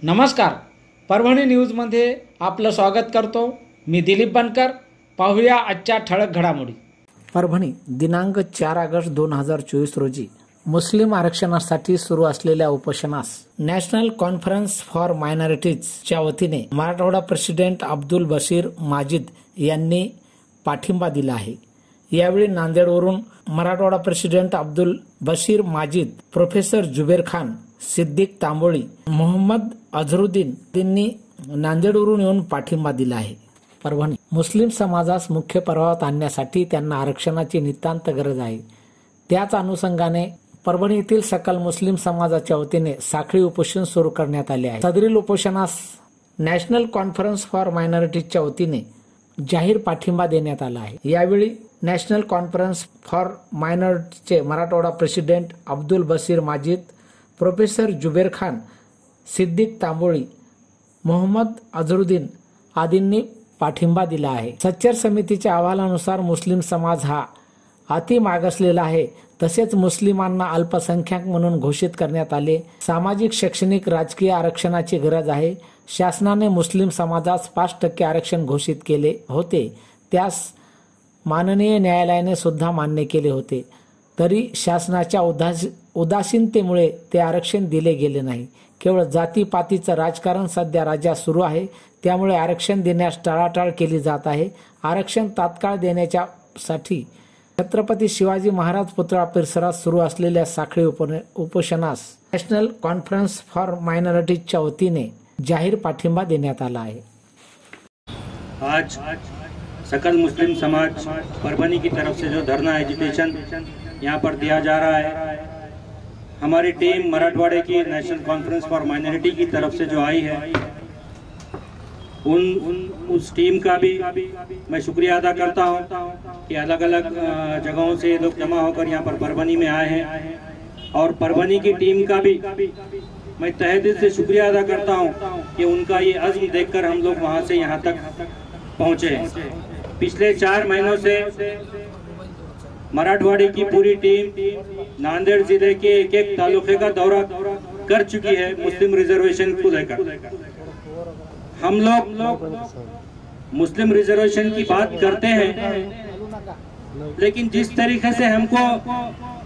नमस्कार, परभणी न्यूजमध्ये आपलं स्वागत करतो। मी दिलीप बनकर। पाहूया आजच्या ठळक घडामोडी। परभणी दिनांक 4 ऑगस्ट 2024 रोजी मुस्लिम आरक्षणासाठी सुरू असलेल्या उपोषणास नॅशनल कॉन्फरन्स फॉर मायनॉरिटीजच्या वतीने मराठवाडा प्रेसिडेंट अब्दुल बशीर माजिद यांनी पाठिंबा दिला आहे। यावेळी नांदेडवरून मराठवाडा प्रेसिडेंट अब्दुल बशीर माजिद, प्रोफेसर जुबेर खान, सिद्दीक तांबोळी, मोहम्मद अझरुद्दीन यांनी नांदेडवरून येऊन पाठिंबा दिला आहे। परभणी मुस्लिम समाजास मुख्य प्रवाहात आणण्यासाठी त्यांना आरक्षणाची नितांत गरज आहे। त्याच अनुषंगाने परभणी येथील सकल मुस्लिम समाजाच्या वतीने साखळी उपोषण सुरू करण्यात आले आहे। सदरील उपोषणास नॅशनल कॉन्फरन्स फॉर मायनॉरिटीजच्या वतीने जाहीर पाठिंबा देण्यात आला आहे। यावेळी नॅशनल कॉन्फरन्स फॉर मायनॉरिटीजचे मराठवाडा प्रेसिडेंट अब्दुल बशीर माजिद, प्रोफेसर जुबेर खान, सिद्दीक तांबोळी, मोहम्मद अझरुद्दीन आदींनी पाठिंबा दिला आहे। सच्चर समितीच्या अहवालानुसार मुस्लिम समाज हा अति मागासलेला आहे। तसेच मुस्लिमांना अल्पसंख्याक म्हणून घोषित करण्यात आले। सामाजिक, शैक्षणिक, राजकीय आरक्षणाची गरज आहे। शासनाने मुस्लिम समाजास 5% आरक्षण घोषित केले होते, त्यास माननीय न्यायालयाने सुद्धा मान्य केले होते, तरी शासनाच्या उदासीनतेमुळे ते आरक्षण दिले गेले नाही। केवळ जातीपातीचं राजकारण सध्या राज्यात सुरू आहे, त्यामुळे आरक्षण देण्यास टाळाटाळ केली जात आहे। आरक्षण तात्काळ देण्यासाठी छत्रपती शिवाजी महाराज पुतळा परिसरात सुरू असलेल्या साखळी उपोषणास नॅशनल कॉन्फरन्स फॉर मायनॉरिटीजच्या वतीने जाहीर पाठिंबा देण्यात आला आहे। आज सकल मुस्लिम समाज परभनी की तरफ से जो धरना एजुटेशन यहाँ पर दिया जा रहा है, हमारी टीम मराठवाड़े की नेशनल कॉन्फ्रेंस फॉर माइनॉरिटी की तरफ से जो आई है, उस टीम का भी मैं शुक्रिया अदा करता हूँ कि अलग अलग जगहों से लोग जमा होकर यहाँ पर परभनी में आए हैं। और परभनी की टीम का भी मैं तहे दिल से शुक्रिया अदा करता हूँ कि उनका ये अज़्म देखकर हम लोग वहाँ से यहाँ तक पहुँचे हैं। पिछले 4 महीनों से मराठवाड़े की पूरी टीम नांदेड़ जिले के एक तालुके का दौरा कर चुकी है मुस्लिम रिजर्वेशन को लेकर। हम लोग मुस्लिम रिजर्वेशन की बात करते हैं, लेकिन जिस तरीके से हमको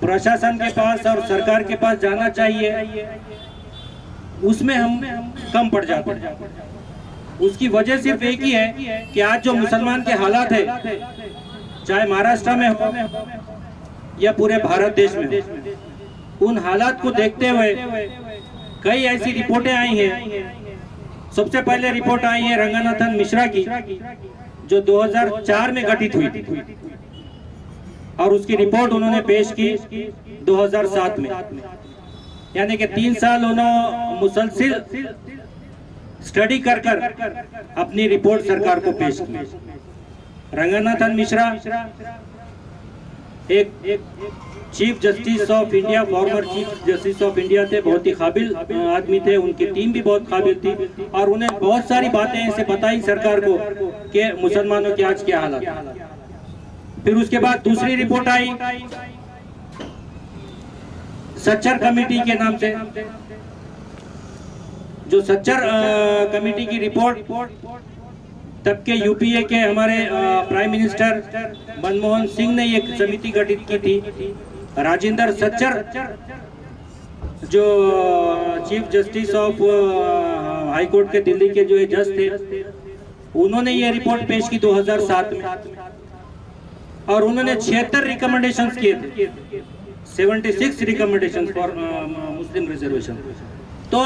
प्रशासन के पास और सरकार के पास जाना चाहिए, उसमें हम कम पड़ जाते हैं। उसकी वजह सिर्फ एक ही है कि आज जो मुसलमान के हालात है, चाहे महाराष्ट्र में हो या पूरे भारत देश में, उन हालात को देखते हुए कई ऐसी रिपोर्टें आई हैं। सबसे पहले रिपोर्ट आई है रंगनाथन मिश्रा की, जो 2004 में गठित हुई थी, और उसकी रिपोर्ट उन्होंने पेश की 2007 में। यानी कि 3 साल उन्होंने मुसलसिल स्टडी कर अपनी रिपोर्ट सरकार को पेश की। रंगनाथन मिश्रा एक chief justice of India, former chief justice of India थे, बहुत ही काबिल आदमी थे। उनकी टीम भी बहुत काबिल थी और उन्हें बहुत सारी बातें ऐसे बताई सरकार को कि मुसलमानों के आज क्या हालत है। फिर उसके बाद दूसरी रिपोर्ट आई सच्चर कमेटी के नाम से, जो सच्चर कमेटी की रिपोर्ट तब के यूपीए के हमारे प्राइम मिनिस्टर मनमोहन सिंह ने एक समिति गठित की थी। राजेंद्र सच्चर, जो chief justice of high court के दिल्ली के जो जज थे, उन्होंने ये रिपोर्ट पेश की 2007 में, और उन्होंने 76 रिकमेंडेशंस किए थे, 76 रिकमेंडेशंस फॉर मुस्लिम रिजर्वेशन। तो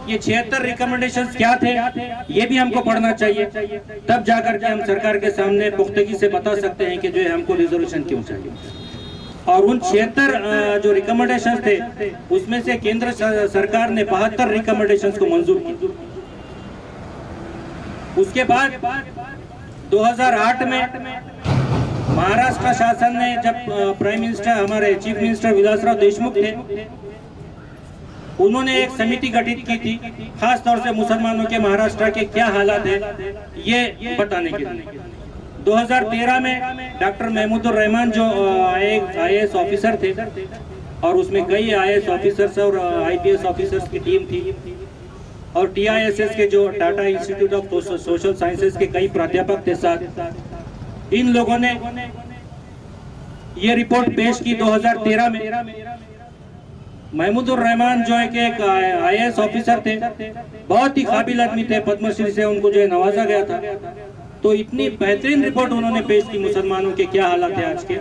ये 76 रिकमेंडेशंस क्या थे, ये भी हमको पढ़ना चाहिए, तब जाकर के हम सरकार के सामने पुख्तगी से बता सकते हैं कि जो है हमको रिजर्वेशन क्यों चाहिए। और उन 76 जो रिकमेंडेशंस थे, उसमें से केंद्र सरकार ने 72 रिकमेंडेशंस को मंजूर की। उसके बाद 2008 में महाराष्ट्र शासन ने, जब प्राइम मिनिस्टर हमारे चीफ मिनिस्टर विलासराव देशमुख थे, उन्होंने एक समिति गठित की थी, खास तौर से मुसलमानों के महाराष्ट्र के क्या हालात है ये बताने के लिए। 2013 में डॉक्टर महमूदुर रहमान, जो IAS ऑफिसर थे, और उसमें कई IAS ऑफिसर्स और IPS ऑफिसर्स की टीम थी, और TISS के जो Tata institute of social sciences के कई प्राध्यापक के साथ इन लोगों ने ये रिपोर्ट पेश की 2013 में। महमूदुर रहमान जो है कि एक IAS ऑफिसर थे, बहुत ही काबिल आदमी थे, पद्मश्री से उनको जो है नवाजा गया था। तो इतनी बेहतरीन रिपोर्ट उन्होंने पेश की मुसलमानों के क्या हालात है आज के।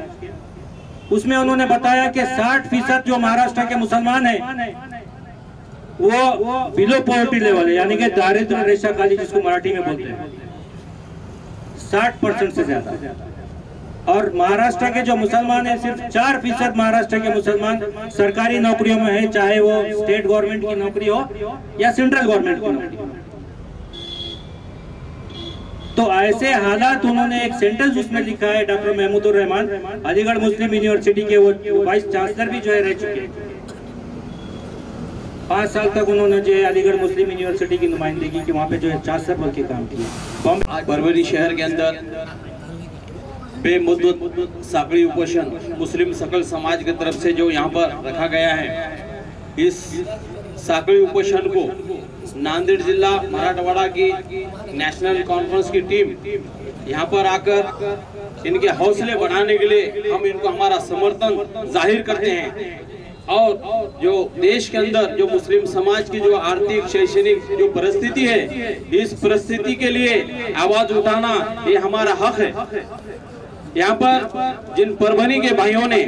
उसमें उन्होंने बताया कि 60% जो महाराष्ट्र के मुसलमान हैं वो बिलो पॉवर्टी लेवल है, यानी कि दारिद्र्य रेखा काली जिसको मराठी में बोलते हैं, 60% से ज्यादा। और महाराष्ट्र के जो मुसलमान हैं सिर्फ 4% महाराष्ट्र के मुसलमान सरकारी नौकरियों में है, चाहे वो स्टेट गवर्नमेंट की नौकरी हो या सेंट्रल गवर्नमेंट की नौकरी हो। तो ऐसे हालात उन्होंने एक सेंटेंस उसमें लिखा है। डॉक्टर महमूदुर रहमान अलीगढ़ मुस्लिम यूनिवर्सिटी के वो वाइस चांसलर भी जो है रह चुके हैं। 5 साल तक उन्होंने जो है अलीगढ़ मुस्लिम यूनिवर्सिटी की नुमाइंदगी की, वहाँ पे जो है चांसलर बन के काम किया। परवरी शहर के अंदर बेमुद्दत साकड़ी उपोषण मुस्लिम सकल समाज की तरफ से जो यहाँ पर रखा गया है, इस साकड़ी उपोषण को नांदेड़ जिला मराठवाड़ा की नेशनल कॉन्फ्रेंस की टीम यहाँ पर आकर इनके हौसले बढ़ाने के लिए हम इनको हमारा समर्थन जाहिर करते हैं। और जो देश के अंदर जो मुस्लिम समाज की जो आर्थिक शैक्षणिक जो परिस्थिति है, इस परिस्थिति के लिए आवाज उठाना ये हमारा हक है। यहाँ पर जिन परभनी के भाइयों ने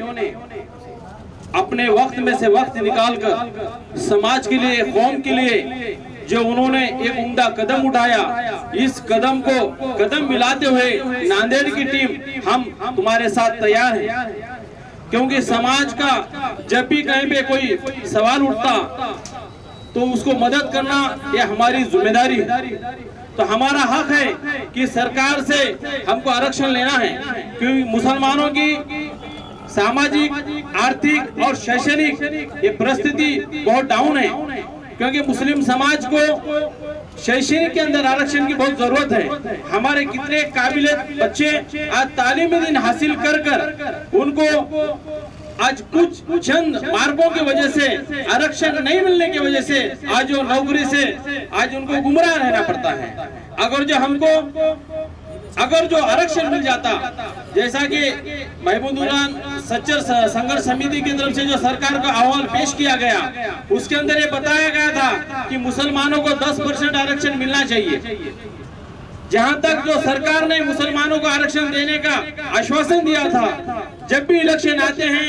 अपने वक्त में से वक्त निकालकर समाज के लिए, कौम के लिए जो उन्होंने एक उम्दा कदम उठाया, इस कदम को कदम मिलाते हुए नांदेड़ की टीम हम तुम्हारे साथ तैयार हैं। क्योंकि समाज का जब भी कहीं पे कोई सवाल उठता तो उसको मदद करना यह हमारी जिम्मेदारी है। तो हमारा हक है कि सरकार से हमको आरक्षण लेना है, क्योंकि मुसलमानों की सामाजिक, आर्थिक और शैक्षणिक ये परिस्थिति बहुत डाउन है। क्योंकि मुस्लिम समाज को शैक्षणिक के अंदर आरक्षण की बहुत जरूरत है। हमारे कितने काबिल बच्चे आज तालीमी दिन हासिल कर उनको आज कुछ चंद मार्गों की वजह से, आरक्षण नहीं मिलने की वजह से आज वो नौकरी से आज उनको गुमराह रहना पड़ता है। अगर जो आरक्षण मिल जाता, जैसा कि महमूदुल्लाह सच्चर संघर्ष समिति की तरफ से जो सरकार का अहवाल पेश किया गया, उसके अंदर ये बताया गया था कि मुसलमानों को 10% आरक्षण मिलना चाहिए। जहां तक जो सरकार ने मुसलमानों को आरक्षण देने का आश्वासन दिया था, जब भी इलेक्शन आते हैं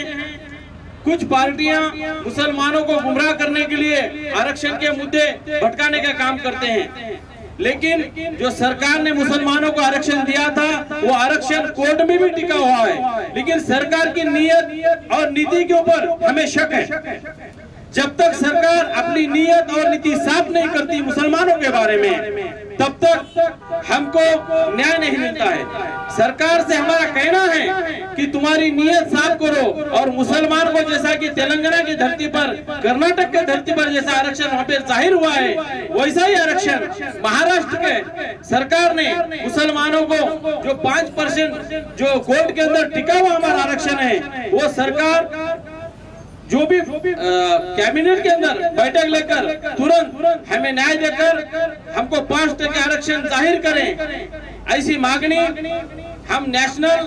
कुछ पार्टियां मुसलमानों को गुमराह करने के लिए आरक्षण के मुद्दे भटकाने का काम करते हैं। लेकिन जो सरकार ने मुसलमानों को आरक्षण दिया था, वो आरक्षण कोर्ट में भी टिका हुआ है। लेकिन सरकार की नीयत और नीति के ऊपर हमें शक है। जब तक सरकार अपनी नीयत और नीति साफ नहीं करती मुसलमानों के बारे में, तब तक हमको न्याय नहीं मिलता है। सरकार से हमारा कहना है कि तुम्हारी नीयत साफ करो और मुसलमान को, जैसा कि तेलंगाना की धरती पर, कर्नाटक की धरती पर जैसा आरक्षण वहाँ पे जाहिर हुआ है, वैसा ही आरक्षण महाराष्ट्र के सरकार ने मुसलमानों को जो 5% जो कोर्ट के अंदर टिका हुआ हमारा आरक्षण है, वो सरकार जो भी कैबिनेट के अंदर बैठक लेकर तुरंत हमें न्याय देकर हमको 5% आरक्षण जाहिर करें, ऐसी मांगनी हम नेशनल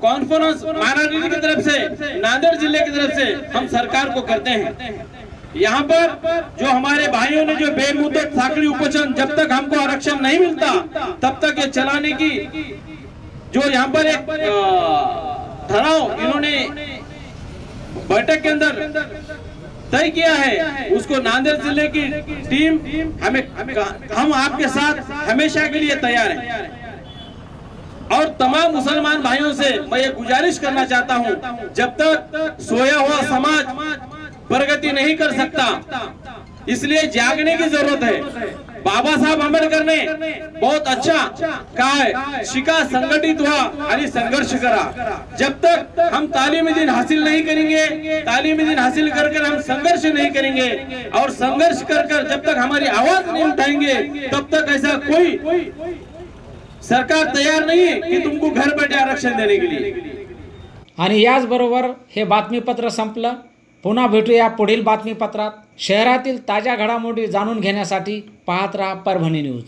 कॉन्फ्रेंस माइनॉरिटी की तरफ से, नांदेड़ जिले की तरफ से हम सरकार को करते हैं। यहाँ पर जो हमारे भाइयों ने जो बेमुद्दत साकड़ी उपोषण, जब तक हमको आरक्षण नहीं मिलता तब तक ये चलाने की जो यहाँ पर एक ठहराव इन्होंने बैठक के अंदर तय किया है, उसको नांदेड़ जिले की टीम हम आपके साथ हमेशा के लिए तैयार हैं। और तमाम मुसलमान भाइयों से मैं ये गुजारिश करना चाहता हूं, जब तक सोया हुआ समाज प्रगति नहीं कर सकता, इसलिए जागने की जरूरत है। बाबा साहब आंबेडकर ने बहुत अच्छा कहा है, शिका संगठित हुआ आणि संघर्ष करा। जब तक हम तालीमी दिन हासिल नहीं करेंगे, तालीमी दिन हासिल कर हम संघर्ष नहीं करेंगे, और संघर्ष कर जब तक हमारी आवाज नहीं उठाएंगे, तब तक ऐसा कोई सरकार तयार नहीं है की तुमको घर बैठे आरक्षण देने के लिए। आणि याचबरोबर हे बातमीपत्र संपलं। पुन्हा भेटूया पुढील बातमीपत्रात. शहरातील ताज्या घडामोडी जाणून घेण्यासाठी पाहत रहा परभणी न्यूज.